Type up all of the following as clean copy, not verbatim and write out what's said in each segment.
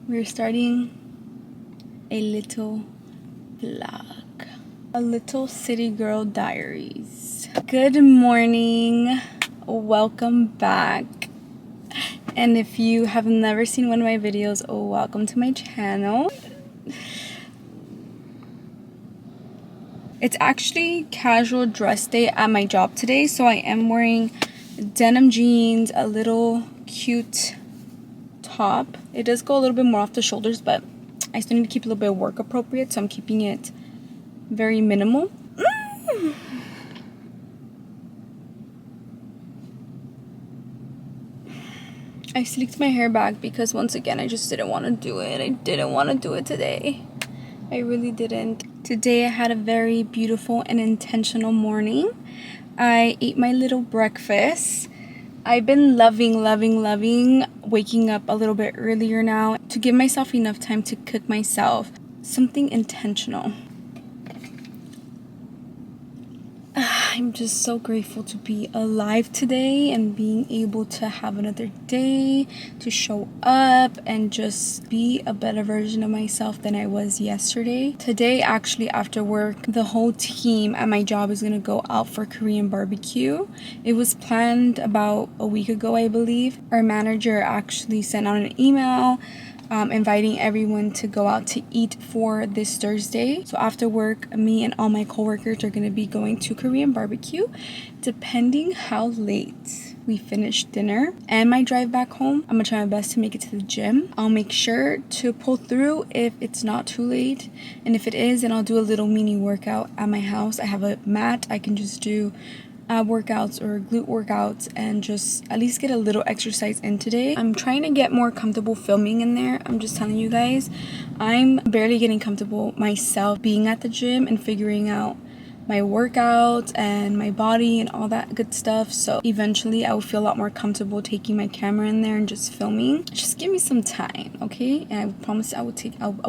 We're starting a little vlog, a little city girl diaries. Good morning, welcome back. And if you have never seen one of my videos, welcome to my channel. It's actually casual dress day at my job today, so I am wearing denim jeans, a little cute top. It does go a little bit more off the shoulders, but I still need to keep a little bit work appropriate, so I'm keeping it very minimal. I sleeked my hair back because once again I just didn't want to do it. I didn't want to do it today. I really didn't. Today I had a very beautiful and intentional morning. I ate my little breakfast. I've been loving waking up a little bit earlier now to give myself enough time to cook myself something intentional. I'm just so grateful to be alive today and being able to have another day to show up and just be a better version of myself than I was yesterday. Today, actually, after work, the whole team at my job is gonna go out for Korean barbecue. It was planned about a week ago, I believe. Our manager actually sent out an email inviting everyone to go out to eat for this Thursday. So after work, me and all my coworkers are going to be going to Korean barbecue. Depending how late we finish dinner and my drive back home, I'm gonna try my best to make it to the gym. I'll make sure to pull through if it's not too late, and if it is, then I'll do a little mini workout at my house. I have a mat. I can just do ab workouts or glute workouts and just at least get a little exercise in today. I'm trying to get more comfortable filming in there. I'm just telling you guys, I'm barely getting comfortable myself being at the gym and figuring out my workouts and my body and all that good stuff. So eventually I will feel a lot more comfortable taking my camera in there and just filming. Just give me some time, okay? And I promise I'll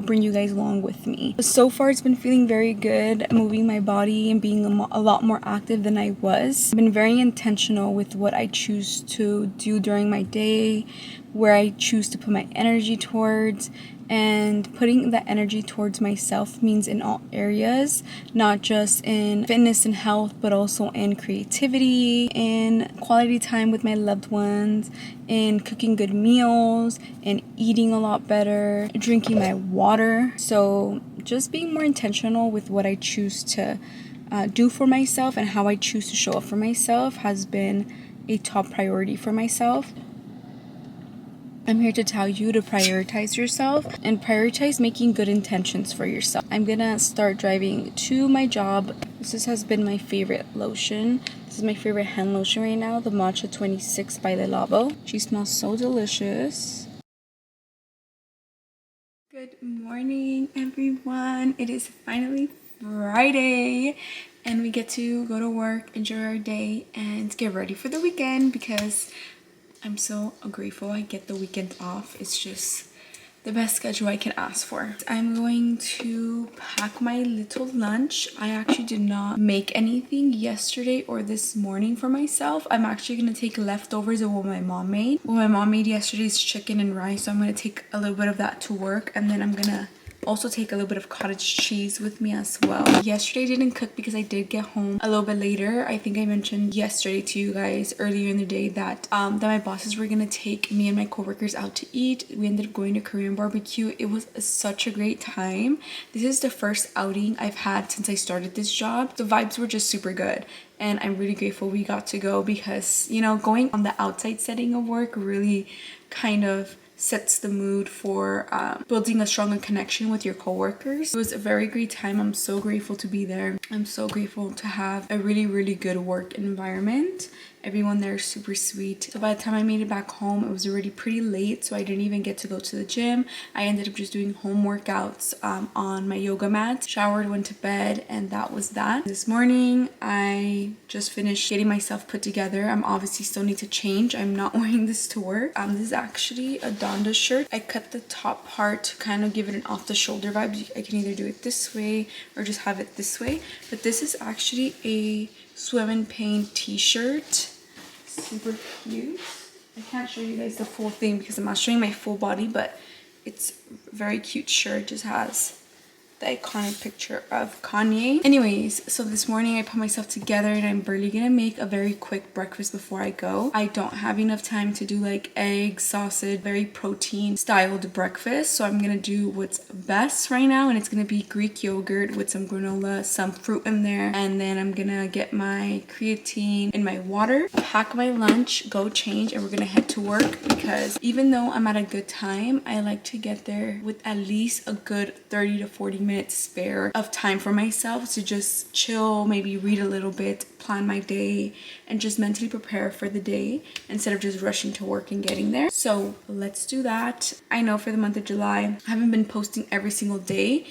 bring you guys along with me. So far, it's been feeling very good, moving my body and being a lot more active than I was. I've been very intentional with what I choose to do during my day, where I choose to put my energy towards. And putting that energy towards myself means in all areas, not just in fitness and health, but also in creativity, in quality time with my loved ones, in cooking good meals, in eating a lot better, drinking my water. So just being more intentional with what I choose to do for myself and how I choose to show up for myself has been a top priority for myself. I'm here to tell you to prioritize yourself and prioritize making good intentions for yourself. I'm gonna start driving to my job. This has been my favorite lotion. This is my favorite hand lotion right now, the Matcha 26 by Le Labo. She smells so delicious. Good morning, everyone. It is finally Friday and we get to go to work, enjoy our day, and get ready for the weekend because I'm so grateful I get the weekend off. It's just the best schedule I can ask for. I'm going to pack my little lunch. I actually did not make anything yesterday or this morning for myself. I'm actually going to take leftovers of what my mom made. What my mom made yesterday is chicken and rice, so I'm going to take a little bit of that to work, and then I'm going to also take a little bit of cottage cheese with me as well. Yesterday I didn't cook because I did get home a little bit later. I think I mentioned yesterday to you guys earlier in the day that my bosses were gonna take me and my coworkers out to eat. We ended up going to Korean barbecue. It was such a great time. This is the first outing I've had since I started this job. The vibes were just super good. And I'm really grateful we got to go because, you know, going on the outside setting of work really kind of sets the mood for building a stronger connection with your coworkers. It was a very great time. I'm so grateful to be there. I'm so grateful to have a really, really good work environment. Everyone there is super sweet. So by the time I made it back home, it was already pretty late, so I didn't even get to go to the gym. I ended up just doing home workouts on my yoga mat, showered, went to bed, and that was that. This morning, I just finished getting myself put together. I'm obviously still need to change. I'm not wearing this to work. This is actually a Donda shirt. I cut the top part to kind of give it an off-the-shoulder vibe. I can either do it this way or just have it this way, but this is actually a Swim in Pain t-shirt. Super cute. I can't show you guys the full thing because I'm not showing my full body, but it's a very cute shirt. It just has the iconic picture of Kanye. Anyways, so this morning I put myself together and I'm barely gonna make a very quick breakfast before I go. I don't have enough time to do like eggs, sausage, very protein styled breakfast, so I'm gonna do what's best right now, and it's gonna be Greek yogurt with some granola, some fruit in there, and then I'm gonna get my creatine in my water, pack my lunch, go change, and we're gonna head to work because even though I'm at a good time, I like to get there with at least a good 30 to 40 minutes spare of time for myself to just chill, maybe read a little bit, plan my day, and just mentally prepare for the day instead of just rushing to work and getting there. So let's do that. I know for the month of July, I haven't been posting every single day.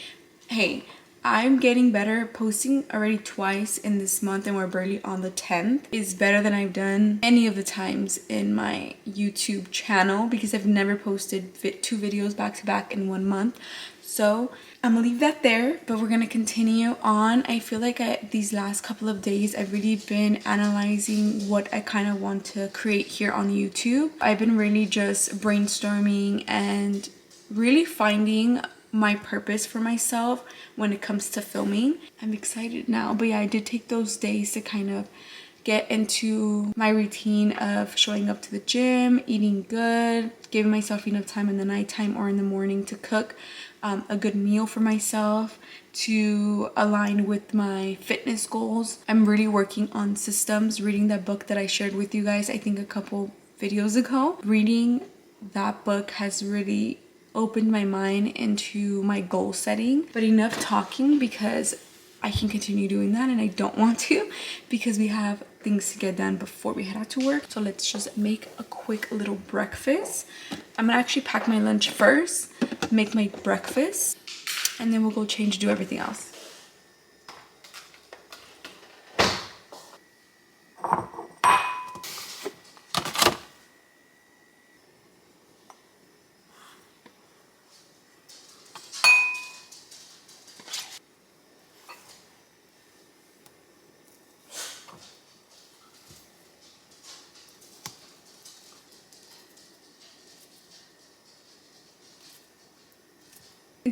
Hey, I'm getting better. Posting already twice in this month and we're barely on the 10th is better than I've done any of the times in my YouTube channel because I've never posted 2 videos back to back in 1 month. So I'm gonna leave that there, but we're gonna continue on. I feel like these last couple of days I've really been analyzing what I kind of want to create here on YouTube. I've been really just brainstorming and really finding my purpose for myself when it comes to filming. I'm excited now, but yeah, I did take those days to kind of get into my routine of showing up to the gym, eating good, giving myself enough time in the nighttime or in the morning to cook a good meal for myself to align with my fitness goals. I'm really working on systems, reading that book that I shared with you guys, I think a couple videos ago. Reading that book has really opened my mind into my goal setting, but enough talking because I can continue doing that and I don't want to because we have things to get done before we head out to work. So let's just make a quick little breakfast. I'm gonna actually pack my lunch first, make my breakfast, and then we'll go change, do everything else.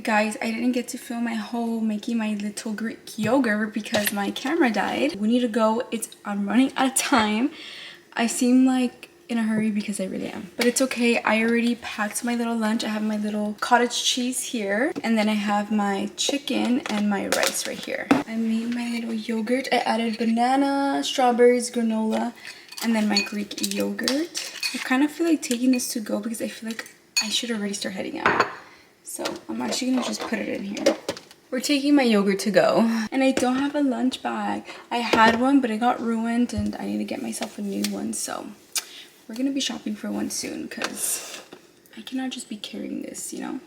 Guys, I didn't get to film my whole making my little Greek yogurt because my camera died. We need to go. I'm running out of time. I seem like in a hurry because I really am, but it's okay. I already packed my little lunch. I have my little cottage cheese here, and then I have my chicken and my rice right here. I made my little yogurt. I added banana, strawberries, granola, and then my Greek yogurt. I kind of feel like taking this to go because I feel like I should already start heading out. So I'm actually gonna just put it in here. We're taking my yogurt to go. And I don't have a lunch bag. I had one, but it got ruined and I need to get myself a new one. So we're gonna be shopping for one soon because I cannot just be carrying this, you know?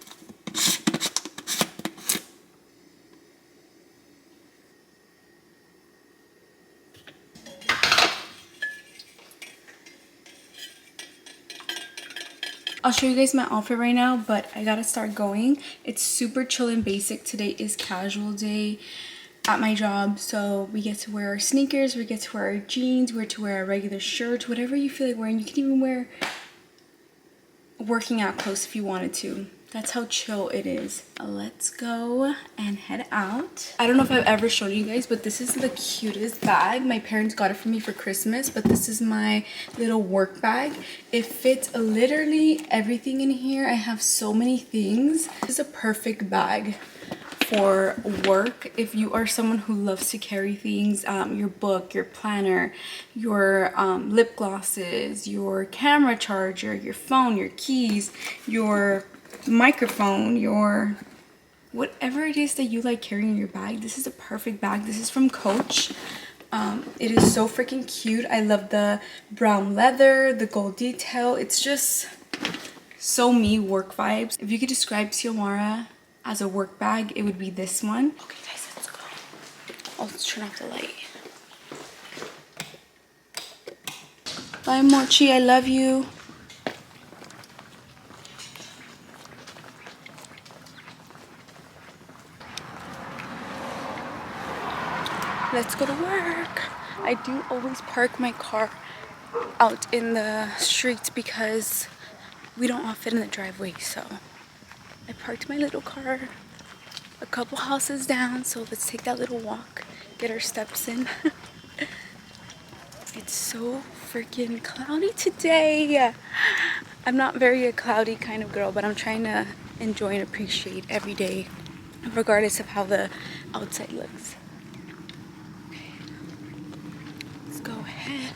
I'll show you guys my outfit right now, but I gotta start going. It's super chill and basic. Today is casual day at my job, so we get to wear our sneakers, we get to wear our jeans, we get to wear a regular shirt, whatever you feel like wearing. You can even wear working out clothes if you wanted to. That's how chill it is. Let's go and head out. I don't know if I've ever shown you guys, but this is the cutest bag. My parents got it for me for Christmas, but this is my little work bag. It fits literally everything in here. I have so many things. This is a perfect bag for work if you are someone who loves to carry things, your book, your planner, your lip glosses, your camera charger, your phone, your keys, your microphone, your whatever it is that you like carrying in your bag. This is a perfect bag. This is from Coach. It is so freaking cute. I love the brown leather, the gold detail. It's just so me, work vibes. If you could describe Xiomara as a work bag, it would be this one. Okay guys, let's go. Let's turn off the light. Bye Mochi, I love you. Let's go to work. I do always park my car out in the streets because we don't all fit in the driveway, so I parked my little car a couple houses down, so let's take that little walk, get our steps in. It's so freaking cloudy today. I'm not very a cloudy kind of girl, but I'm trying to enjoy and appreciate every day, regardless of how the outside looks. Okay, let's go ahead,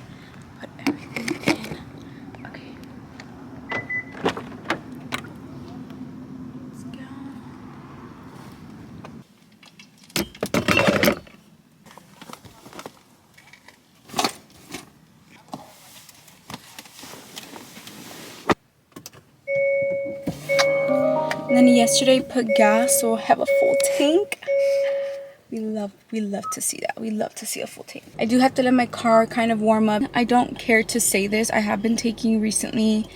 put everything in. Okay. Let's go. And then yesterday put gas, so I have a full tank. We love to see that. We love to see a full tank. I do have to let my car kind of warm up. I don't care to say this. I have been taking recently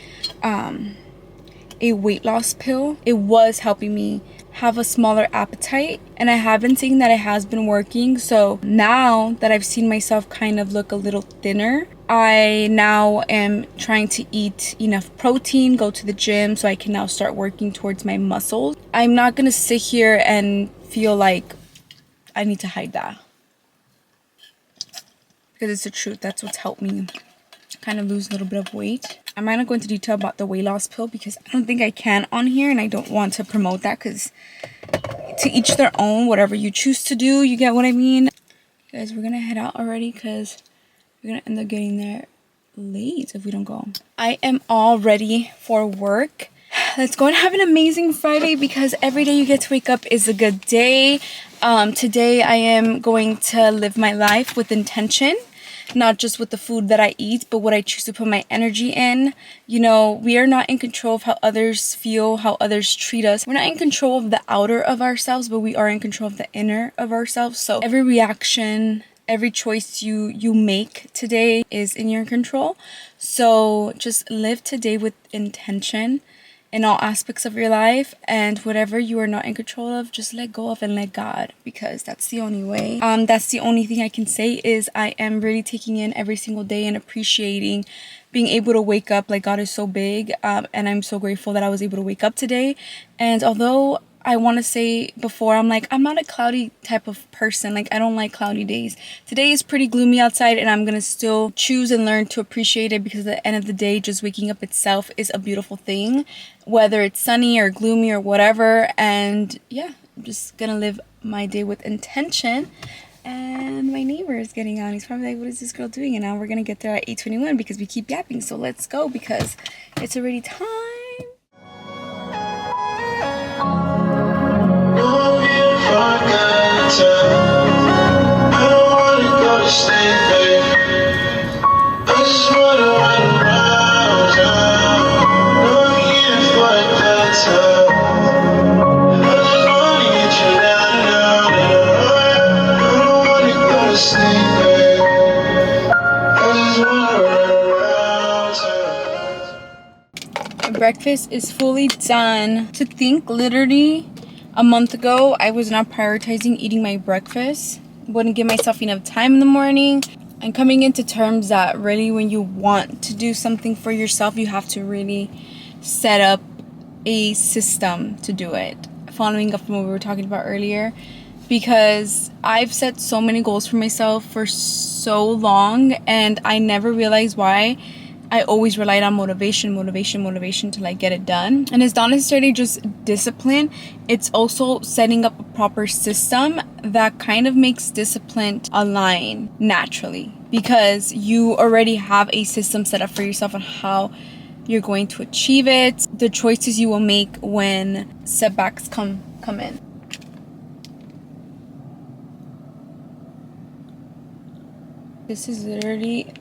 a weight loss pill. It was helping me have a smaller appetite, and I have been seeing that it has been working. So now that I've seen myself kind of look a little thinner, I now am trying to eat enough protein, go to the gym, so I can now start working towards my muscles. I'm not gonna sit here and feel like I need to hide that, because it's the truth. That's what's helped me kind of lose a little bit of weight. I'm not gonna go into detail about the weight loss pill because I don't think I can on here, and I don't want to promote that, because to each their own. Whatever you choose to do, you get what I mean. Guys, we're gonna head out already because we're gonna end up getting there late if we don't go. I am all ready for work. Let's go and have an amazing Friday, because every day you get to wake up is a good day. Today I am going to live my life with intention, not just with the food that I eat, but what I choose to put my energy in. You know, we are not in control of how others feel, how others treat us. We're not in control of the outer of ourselves, but we are in control of the inner of ourselves. So every reaction, every choice you make today is in your control. So just live today with intention in all aspects of your life, and whatever you are not in control of, just let go of and let God, because that's the only way. That's the only thing I can say is I am really taking in every single day and appreciating being able to wake up. Like, God is so big, and I'm so grateful that I was able to wake up today. And although I want to say before, I'm like, I'm not a cloudy type of person. Like, I don't like cloudy days. Today is pretty gloomy outside, and I'm going to still choose and learn to appreciate it, because at the end of the day, just waking up itself is a beautiful thing, whether it's sunny or gloomy or whatever. And yeah, I'm just going to live my day with intention. And my neighbor is getting on. He's probably like, what is this girl doing? And now we're going to get there at 8:21 because we keep yapping. So let's go, because it's already time. Breakfast is fully done. To think, literally a month ago, I was not prioritizing eating my breakfast. Wouldn't give myself enough time in the morning. And coming into terms that really, when you want to do something for yourself, you have to really set up a system to do it. Following up from what we were talking about earlier, because I've set so many goals for myself for so long, and I never realized why I always relied on motivation to like get it done. And it's not necessarily just discipline, it's also setting up a proper system that kind of makes discipline align naturally, because you already have a system set up for yourself on how you're going to achieve it, the choices you will make when setbacks come in. This is literally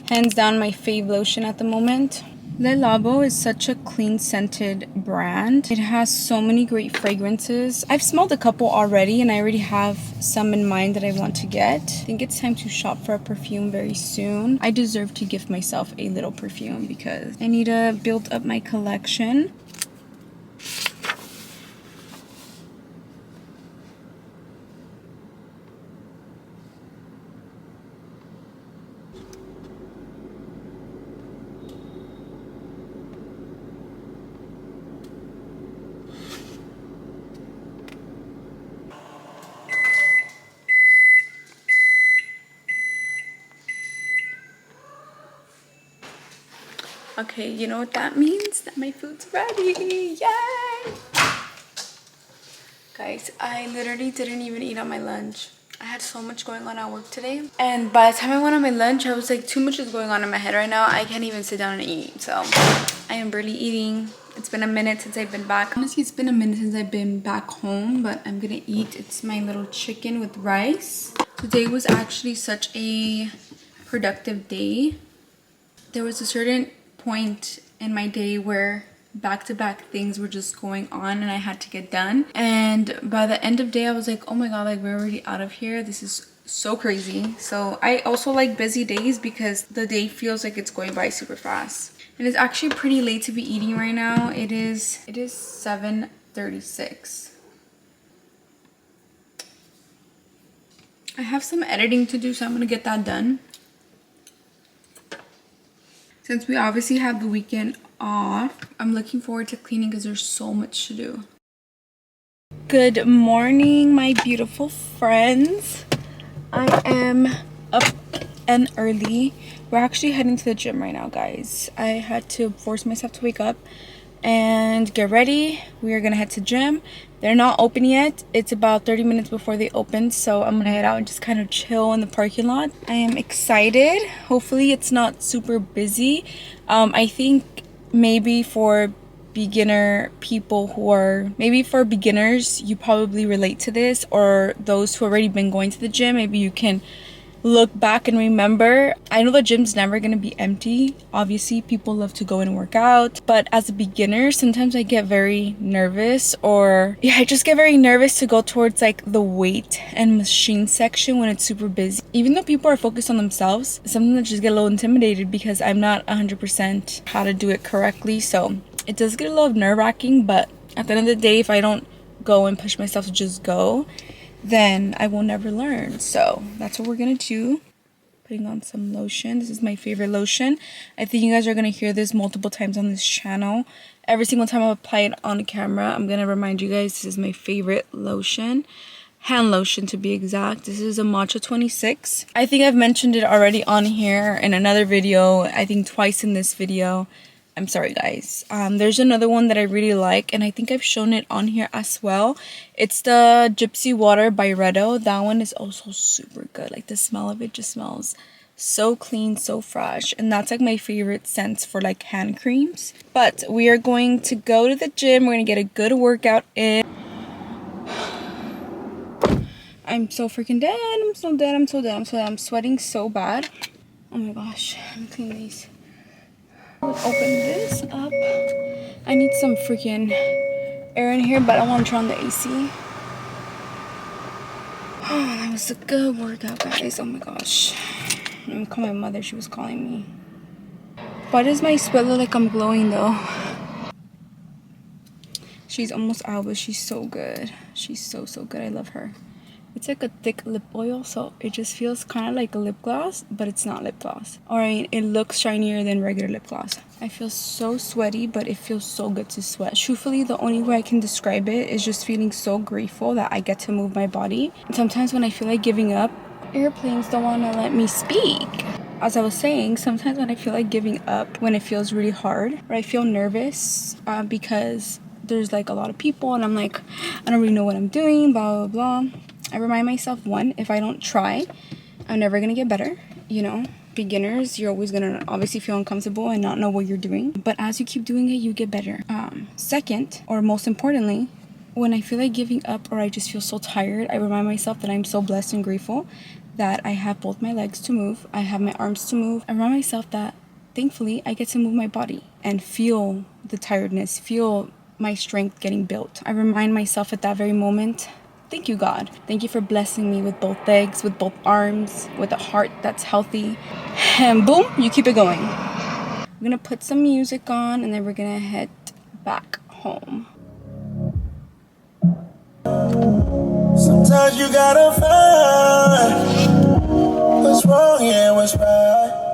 hands down my fave lotion at the moment. Le Labo is such a clean scented brand. It has so many great fragrances. I've smelled a couple already, and I already have some in mind that I want to get. I think it's time to shop for a perfume very soon. I deserve to gift myself a little perfume because I need to build up my collection. Okay, you know what that means? That my food's ready. Yay! Guys, I literally didn't even eat on my lunch. I had so much going on at work today. And by the time I went on my lunch, I was like, too much is going on in my head right now. I can't even sit down and eat. So I am barely eating. It's been a minute since I've been back. Honestly, it's been a minute since I've been back home, but I'm gonna eat. It's my little chicken with rice. Today was actually such a productive day. There was a certain point in my day where back-to-back things were just going on and I had to get done, and by the end of the day I was like, oh my god, like we're already out of here. This is so crazy. So I also like busy days because the day feels like it's going by super fast. And it's actually pretty late to be eating right now. It is 7:36. I have some editing to do, so I'm gonna get that done. Since we obviously have the weekend off, I'm looking forward to cleaning because there's so much to do. Good morning, my beautiful friends. I am up and early. We're actually heading to the gym right now, guys. I had to force myself to wake up and get ready. We are gonna head to gym. They're not open yet. It's about 30 minutes before they open, so I'm gonna head out and just kind of chill in the parking lot. I am excited. Hopefully it's not super busy. I think maybe for beginner people maybe for beginners, you probably relate to this, or those who already been going to the gym, maybe you can look back and remember. I know the gym's never gonna be empty. Obviously people love to go and work out, but as a beginner sometimes I get very nervous, or I just get very nervous to go towards like the weight and machine section when it's super busy. Even though people are focused on themselves, sometimes I just get a little intimidated because I'm not 100% how to do it correctly. So it does get a little nerve-wracking, but at the end of the day, if I don't go and push myself to just go, then I will never learn. So that's what we're gonna do. putting on some lotion. This is my favorite lotion. I think you guys are going to hear this multiple times on this channel. Every single time I apply it on camera, I'm going to remind you guys this is my favorite lotion. Hand lotion to be exact. This is a Matcha 26. I think I've mentioned it already on here in another video. I think twice in this video. I'm sorry guys. There's another one that I really like, and I think I've shown it on here as well. It's the Gypsy Water by Redo. That one is also super good. Like the smell of it just smells so clean, so fresh, and that's like my favorite scents for like hand creams. But we are going to go to the gym. We're gonna get a good workout in. I'm so freaking dead. I'm so dead. I'm so dead. I'm so dead. I'm sweating so bad. Oh my gosh. I'm cleaning these. Let's open this up. I need some freaking air in here, but I want to turn on the AC. Oh, that was a good workout, guys. Oh my gosh. Let me call my mother. She was calling me. Why does my sweat look like I'm glowing though? She's almost out, but she's so good. She's so good. I love her. It's like a thick lip oil, so it just feels kind of like a lip gloss, but it's not lip gloss. Alright, it looks shinier than regular lip gloss. I feel so sweaty, but it feels so good to sweat. Truthfully, the only way I can describe it is just feeling so grateful that I get to move my body. And sometimes when I feel like giving up, airplanes don't want to let me speak. As I was saying, sometimes when I feel like giving up, when it feels really hard, or I feel nervous because there's like a lot of people and I'm like, I don't really know what I'm doing, blah, blah, blah. I remind myself, one, if I don't try, I'm never going to get better. You know, beginners, you're always going to obviously feel uncomfortable and not know what you're doing. But as you keep doing it, you get better. Second, or most importantly, when I feel like giving up or I just feel so tired, I remind myself that I'm so blessed and grateful that I have both my legs to move. I have my arms to move. I remind myself that thankfully I get to move my body and feel the tiredness, feel my strength getting built. I remind myself at that very moment, thank you, God. Thank you for blessing me with both legs, with both arms, with a heart that's healthy. And boom, you keep it going. I'm gonna put some music on and then we're gonna head back home. Sometimes you gotta find what's wrong and what's right.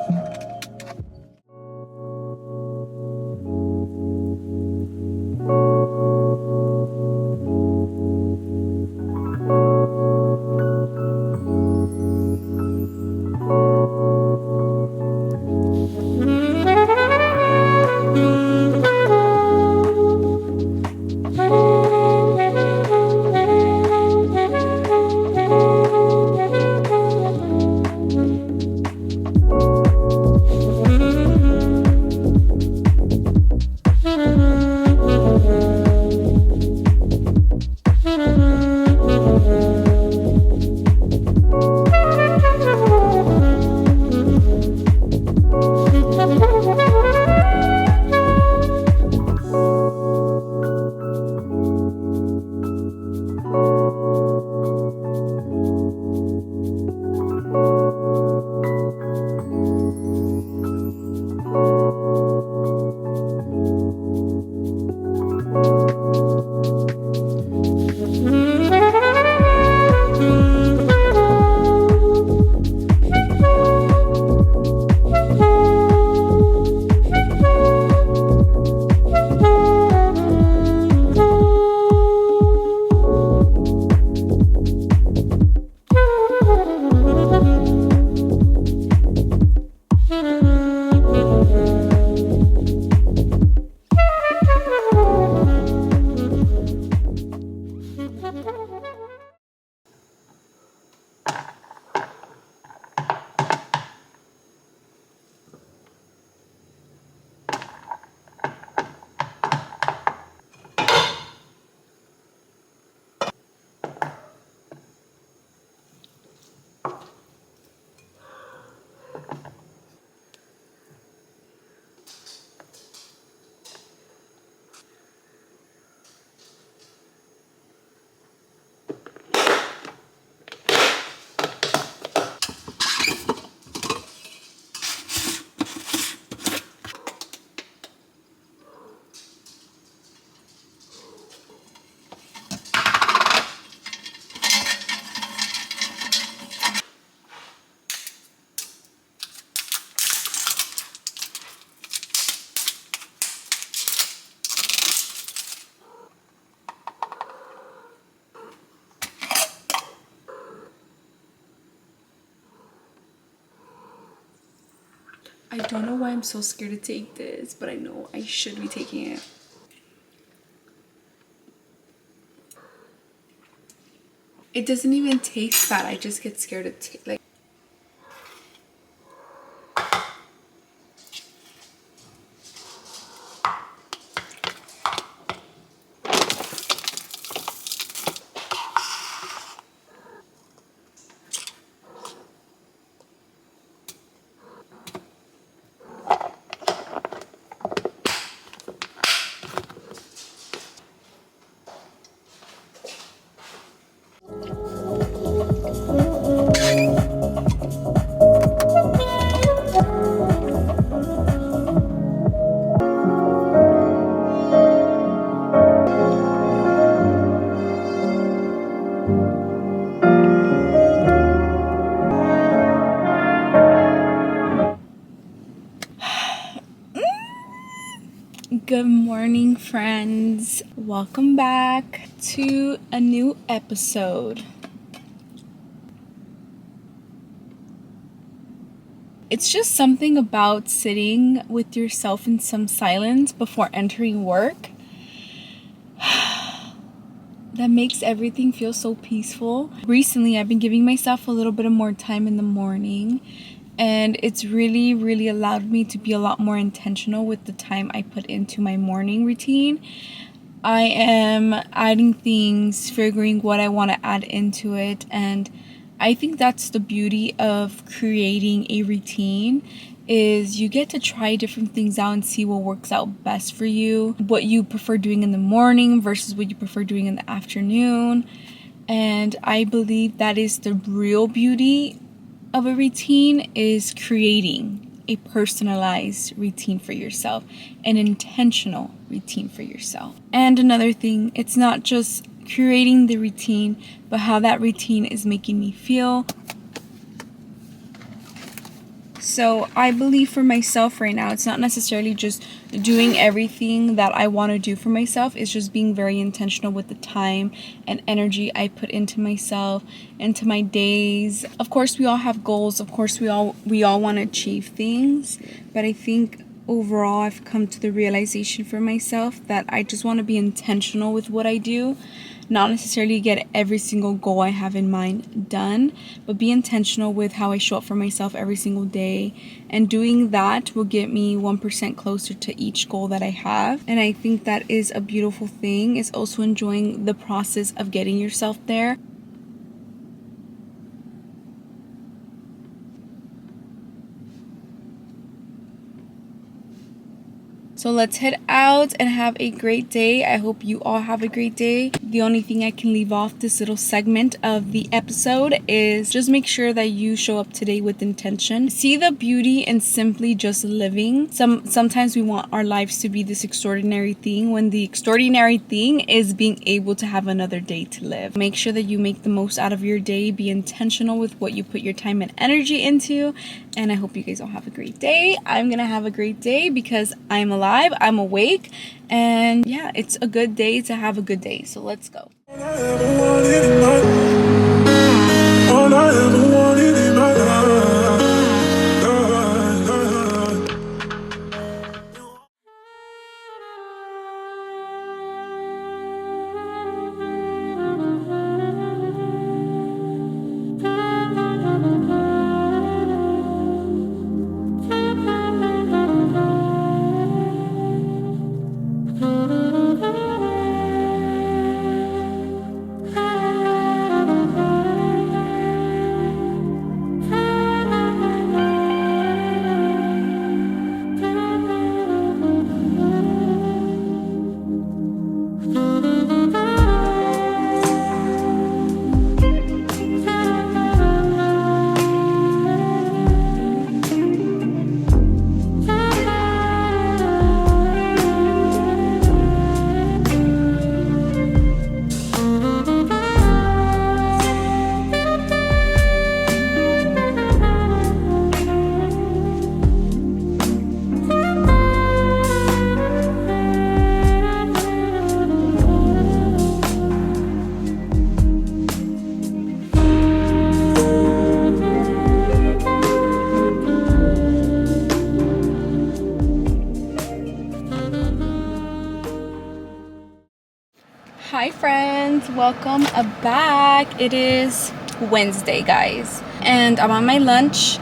I don't know why I'm so scared to take this, but I know I should be taking it. It doesn't even taste bad. I just get scared to take, like. Good morning, friends. Welcome back to a new episode. It's just something about sitting with yourself in some silence before entering work that makes everything feel so peaceful. Recently, I've been giving myself a little bit of more time in the morning, and it's really allowed me to be a lot more intentional with the time I put into my morning routine. I am adding things, figuring what I want to add into it, and I think that's the beauty of creating a routine is you get to try different things out and see what works out best for you, what you prefer doing in the morning versus what you prefer doing in the afternoon. And I believe that is the real beauty of a routine, is creating a personalized routine for yourself, an intentional routine for yourself. And another thing, it's not just creating the routine, but how that routine is making me feel. So I believe for myself right now, it's not necessarily just doing everything that I want to do for myself. It's just being very intentional with the time and energy I put into myself, into my days. Of course, we all have goals. Of course, we all want to achieve things. But I think overall, I've come to the realization for myself that I just want to be intentional with what I do. Not necessarily get every single goal I have in mind done, but be intentional with how I show up for myself every single day. And doing that will get me 1% closer to each goal that I have. And I think that is a beautiful thing, is also enjoying the process of getting yourself there. So let's head out and have a great day. I hope you all have a great day. The only thing I can leave off this little segment of the episode is just make sure that you show up today with intention. See the beauty in simply just living. Sometimes we want our lives to be this extraordinary thing, when the extraordinary thing is being able to have another day to live. Make sure that you make the most out of your day. Be intentional with what you put your time and energy into. And I hope you guys all have a great day. I'm gonna have a great day because I'm alive, I'm awake, and yeah, it's a good day to have a good day. So let's go. All I ever wanted in my life. All I ever wanted in my life. Hi friends, welcome back. It is Wednesday, guys, and I'm on my lunch.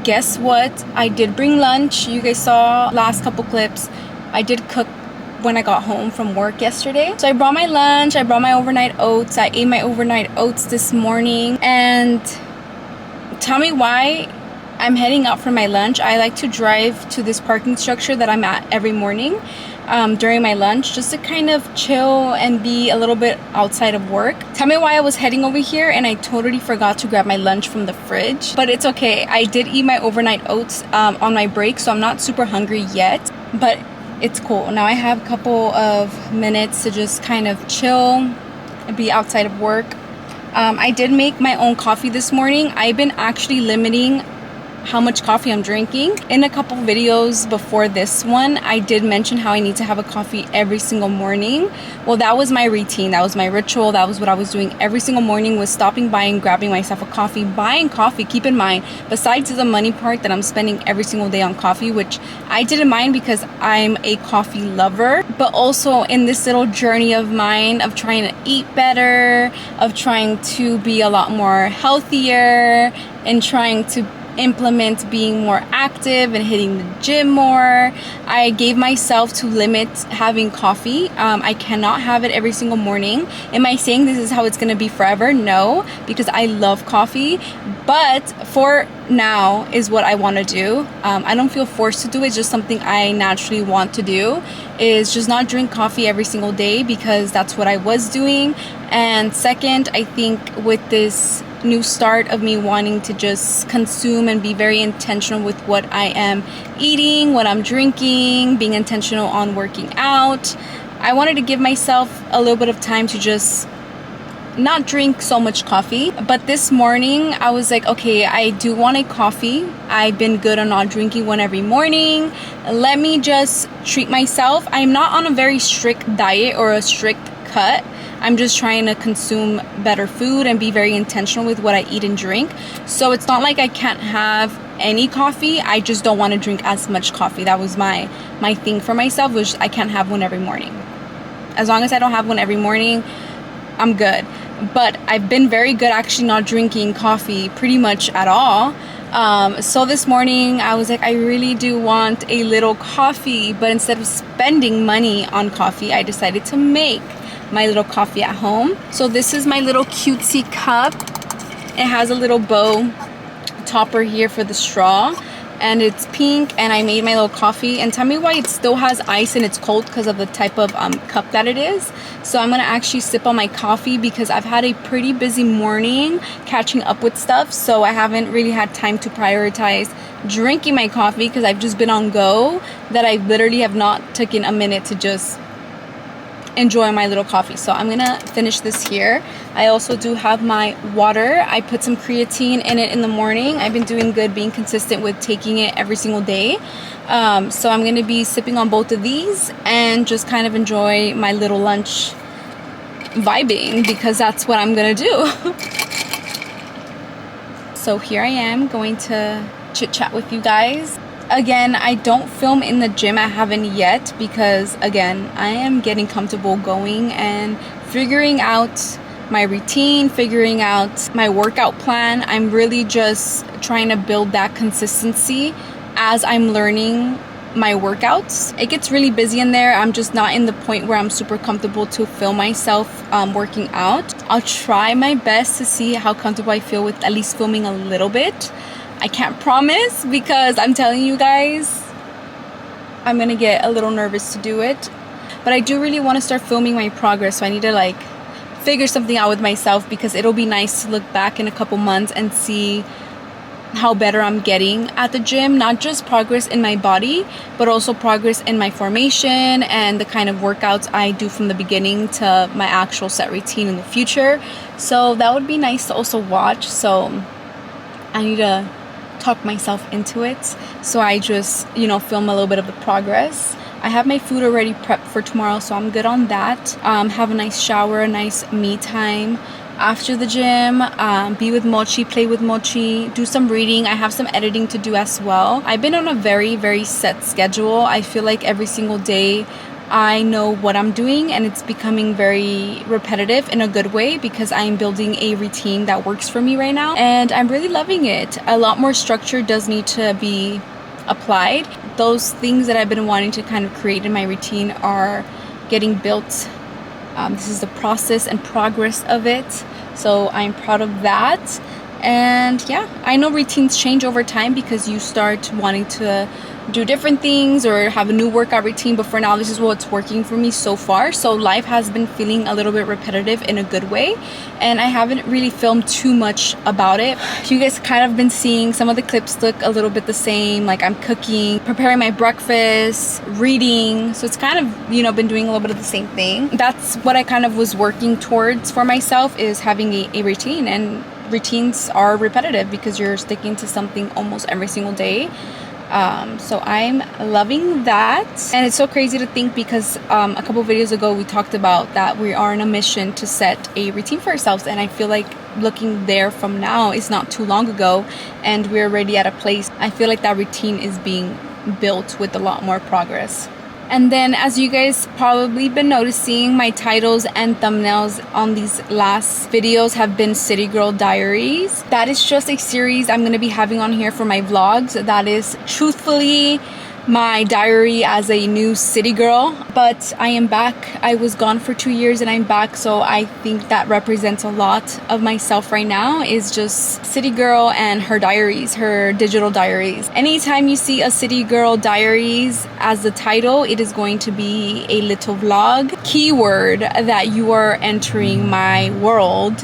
Guess what? I did bring lunch. You guys saw last couple clips. I did cook when I got home from work yesterday. So I brought my lunch, I brought my overnight oats. I ate my overnight oats this morning, and tell me why I'm heading out for my lunch. I like to drive to this parking structure that I'm at every morning during my lunch, just to kind of chill and be a little bit outside of work. Tell me why I was heading over here and I totally forgot to grab my lunch from the fridge, but it's okay. I did eat my overnight oats on my break, so I'm not super hungry yet, but it's cool. Now I have a couple of minutes to just kind of chill and be outside of work. I did make my own coffee this morning. I've been actually limiting how much coffee I'm drinking. In a couple videos before this one, I did mention how I need to have a coffee every single morning. Well, that was my routine, that was my ritual, that was what I was doing every single morning, was stopping by and grabbing myself a coffee. Buying coffee, keep in mind, besides the money part that I'm spending every single day on coffee, which I didn't mind because I'm a coffee lover, but also in this little journey of mine of trying to eat better, of trying to be a lot more healthier, and trying to implement being more active and hitting the gym more, I gave myself to limit having coffee. I cannot have it every single morning. Am I saying this is how it's gonna be forever? No, because I love coffee, but for now is what I want to do. I don't feel forced to do it. It's just something I naturally want to do, is just not drink coffee every single day, because that's what I was doing. And second, I think with this new start of me wanting to just consume and be very intentional with what I am eating, what I'm drinking, being intentional on working out, I wanted to give myself a little bit of time to just not drink so much coffee. But this morning I was like, okay, I do want a coffee. I've been good on not drinking one every morning. Let me just treat myself. I'm not on a very strict diet or a strict cut. I'm just trying to consume better food and be very intentional with what I eat and drink. So it's not like I can't have any coffee. I just don't want to drink as much coffee. That was my thing for myself, was I can't have one every morning. As long as I don't have one every morning, I'm good. But I've been very good actually not drinking coffee pretty much at all. So this morning I was like, I really do want a little coffee, but instead of spending money on coffee, I decided to make my little coffee at home. So this is my little cutesy cup. It has a little bow topper here for the straw, and it's pink, and I made my little coffee. And tell me why it still has ice and it's cold, because of the type of cup that it is. So I'm gonna actually sip on my coffee because I've had a pretty busy morning catching up with stuff, so I haven't really had time to prioritize drinking my coffee because I've just been on go, that I literally have not taken a minute to just enjoy my little coffee. So I'm gonna finish this here. I also do have my water. I put some creatine in it in the morning. I've been doing good, being consistent with taking it every single day. So I'm gonna be sipping on both of these and just kind of enjoy my little lunch vibing, because that's what I'm gonna do. So here I am going to chit chat with you guys. Again, I don't film in the gym. I haven't yet, because again, I am getting comfortable going and figuring out my routine, figuring out my workout plan. I'm really just trying to build that consistency as I'm learning my workouts. It gets really busy in there. I'm just not in the point where I'm super comfortable to film myself working out. I'll try my best to see how comfortable I feel with at least filming a little bit. I can't promise, because I'm telling you guys, I'm gonna get a little nervous to do it. But I do really want to start filming my progress, so I need to like figure something out with myself, because it'll be nice to look back in a couple months and see how better I'm getting at the gym. Not just progress in my body, but also progress in my formation and the kind of workouts I do from the beginning to my actual set routine in the future. So that would be nice to also watch. So I need to talk myself into it, so I just film a little bit of the progress. I have my food already prepped for tomorrow, so I'm good on that. Have a nice shower, a nice me time after the gym, be with Mochi, play with Mochi, do some reading. I have some editing to do as well. I've been on a very set schedule. I feel like every single day I know what I'm doing, and it's becoming very repetitive in a good way because I'm building a routine that works for me right now, and I'm really loving it. A lot more structure does need to be applied. Those things that I've been wanting to kind of create in my routine are getting built. This is the process and progress of it, so I'm proud of that. And yeah, I know routines change over time because you start wanting to do different things or have a new workout routine, but for now this is what's working for me so far. So life has been feeling a little bit repetitive in a good way, and I haven't really filmed too much about it. You guys kind of been seeing some of the clips look a little bit the same, like I'm cooking, preparing my breakfast, reading, so it's kind of, you know, been doing a little bit of the same thing. That's what I kind of was working towards for myself, is having a routine, and routines are repetitive because you're sticking to something almost every single day. So I'm loving that, and it's so crazy to think because a couple videos ago we talked about that we are on a mission to set a routine for ourselves, and I feel like looking there from now is not too long ago, and we're already at a place. I feel like that routine is being built with a lot more progress. And then, as you guys probably been noticing, my titles and thumbnails on these last videos have been City Girl Diaries. That is just a series I'm going to be having on here for my vlogs. That is truthfully my diary as a new city girl, but I am back. I was gone for 2 years and I'm back, so I think that represents a lot of myself right now, is just city girl and her diaries, her digital diaries. Anytime you see a City Girl Diaries as the title, it is going to be a little vlog keyword that you are entering my world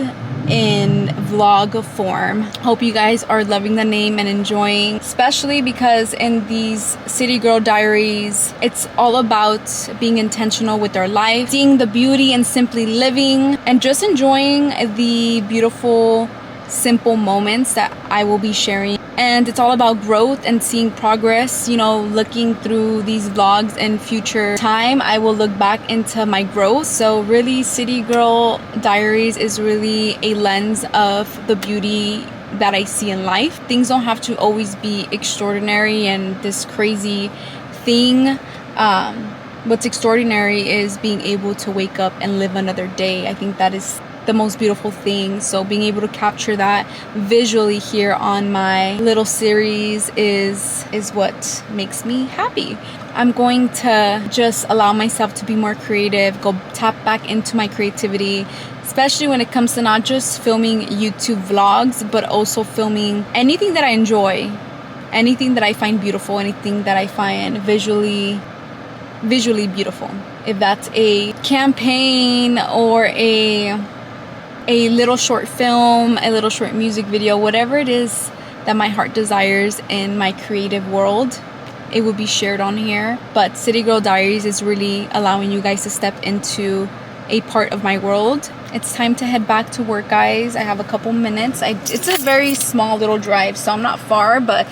in vlog form. Hope you guys are loving the name and enjoying, especially because in these City Girl Diaries, it's all about being intentional with our life, seeing the beauty and simply living, and just enjoying the beautiful, simple moments that I will be sharing. And it's all about growth and seeing progress. You know, looking through these vlogs in future time, I will look back into my growth. So really, City Girl Diaries is really a lens of the beauty that I see in life. Things don't have to always be extraordinary and this crazy thing. What's extraordinary is being able to wake up and live another day. I think that is the most beautiful thing. So being able to capture that visually here on my little series is what makes me happy. I'm going to just allow myself to be more creative, go tap back into my creativity, especially when it comes to not just filming YouTube vlogs, but also filming anything that I enjoy, anything that I find beautiful, anything that I find visually beautiful. If that's a campaign or a little short film, a little short music video, whatever it is that my heart desires in my creative world, it will be shared on here. But City Girl Diaries is really allowing you guys to step into a part of my world. It's time to head back to work, guys. I have a couple minutes. It's a very small little drive, so I'm not far, but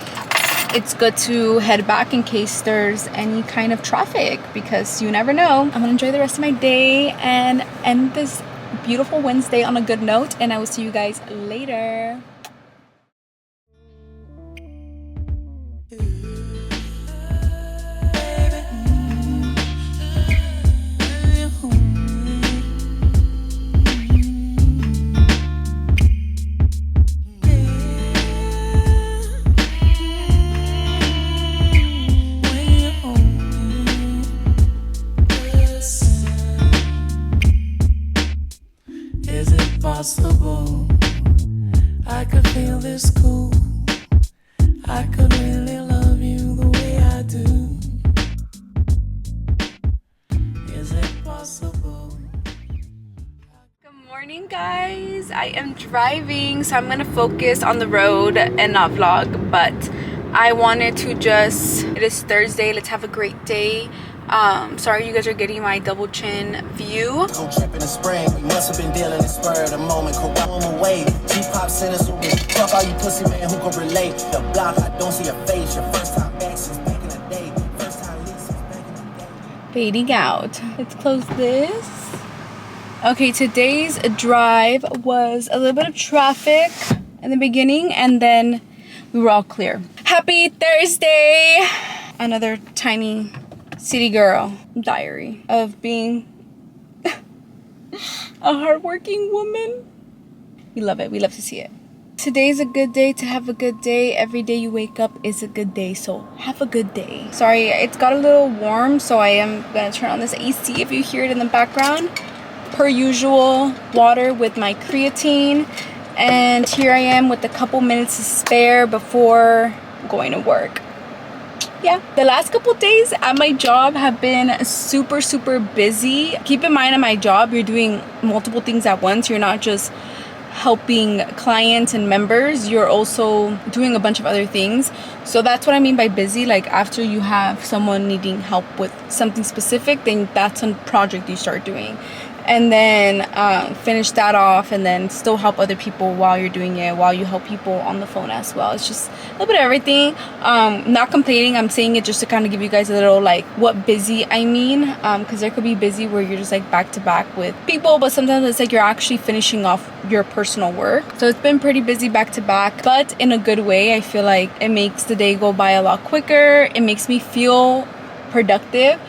it's good to head back in case there's any kind of traffic, because you never know. I'm gonna enjoy the rest of my day and end this beautiful Wednesday on a good note, and I will see you guys later. Is it possible I could feel this cool? I could really love you the way I do. Is it possible? Good morning, guys. I am driving, so I'm gonna focus on the road and not vlog, but I wanted to it is Thursday, let's have a great day. Sorry you guys are getting my double chin view. Go trip in the spring, we must have been dealing in spur of the moment. Corona away, G-pop sent us over. Fuck all you pussy man who can relate. The block, I don't see your face. Your first time back since back in the day. First time leave since back in the day. Fading out. Let's close this. Okay, today's drive was a little bit of traffic in the beginning, and then we were all clear. Happy Thursday! Another tiny city girl diary of being a hardworking woman. We love it. We love to see it. Today's a good day to have a good day. Every day you wake up is a good day, so have a good day. Sorry, it's got a little warm, so I am gonna turn on this AC if you hear it in the background. Per usual, water with my creatine, and here I am with a couple minutes to spare before going to work. Yeah, the last couple days at my job have been super busy. Keep in mind, at my job you're doing multiple things at once. You're not just helping clients and members, you're also doing a bunch of other things. So that's what I mean by busy. Like, after you have someone needing help with something specific, then that's a project you start doing, and then finish that off, and then still help other people while you're doing it, while you help people on the phone as well. It's just a little bit of everything. Not complaining, I'm saying it just to kind of give you guys a little like what busy I mean, because there could be busy where you're just like back to back with people, but sometimes it's like you're actually finishing off your personal work. So it's been pretty busy back to back, but in a good way. I feel like it makes the day go by a lot quicker. It makes me feel productive,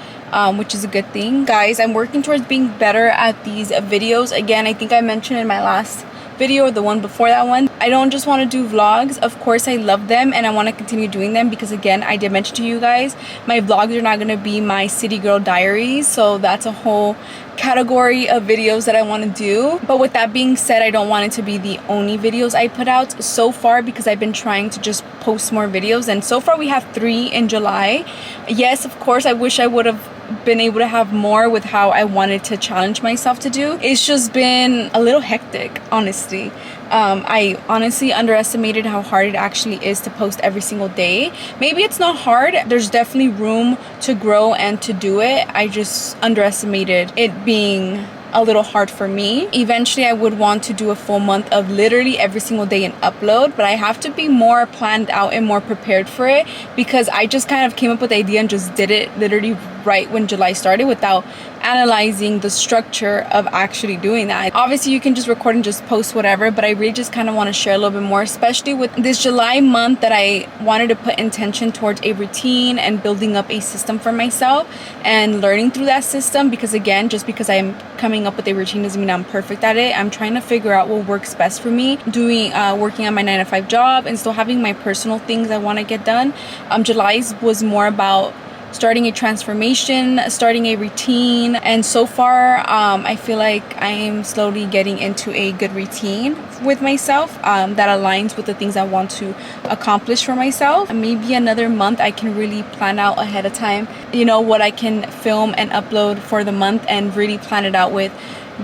which is a good thing. Guys, I'm working towards being better at these videos. Again, I think I mentioned in my last video or the one before that one, I don't just want to do vlogs. Of course I love them and I want to continue doing them, because again, I did mention to you guys, my vlogs are not going to be my city girl diaries, so that's a whole category of videos that I want to do. But with that being said, I don't want it to be the only videos I put out so far, because I've been trying to just post more videos, and so far we have 3 in July. Yes, of course I wish I would have been able to have more with how I wanted to challenge myself to do. It's just been a little hectic, honestly. I honestly underestimated how hard it actually is to post every single day. Maybe it's not hard, there's definitely room to grow and to do it. I just underestimated it being a little hard for me. Eventually I would want to do a full month of literally every single day and upload, but I have to be more planned out and more prepared for it, because I just kind of came up with the idea and just did it literally right when July started without analyzing the structure of actually doing that. Obviously you can just record and just post whatever, but I really just kind of want to share a little bit more, especially with this July month, that I wanted to put intention towards a routine and building up a system for myself and learning through that system. Because again, just because I'm coming up with a routine doesn't mean I'm perfect at it. I'm trying to figure out what works best for me, doing working on my 9-to-5 job and still having my personal things I want to get done. July's was more about starting a transformation, starting a routine, and so far I feel like I am slowly getting into a good routine with myself that aligns with the things I want to accomplish for myself. Maybe another month I can really plan out ahead of time, you know, what I can film and upload for the month, and really plan it out with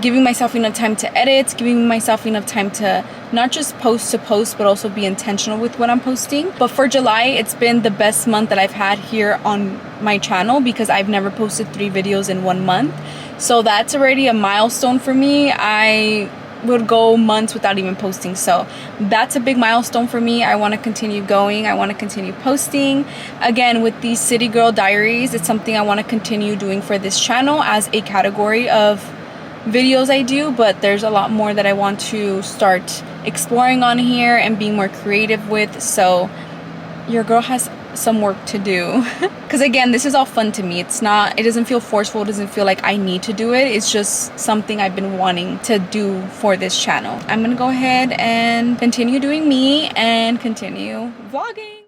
giving myself enough time to edit, giving myself enough time to not just post to post, but also be intentional with what I'm posting. But for July, it's been the best month that I've had here on my channel, because I've never posted 3 videos in 1 month. So that's already a milestone for me. I would go months without even posting, so that's a big milestone for me. I want to continue going. I want to continue posting. Again, with these city girl diaries, it's something I want to continue doing for this channel as a category of videos I do, but there's a lot more that I want to start exploring on here and being more creative with. So your girl has some work to do, because again, this is all fun to me. It doesn't feel forceful. It doesn't feel like I need to do it. It's just something I've been wanting to do for this channel. I'm gonna go ahead and continue doing me and continue vlogging.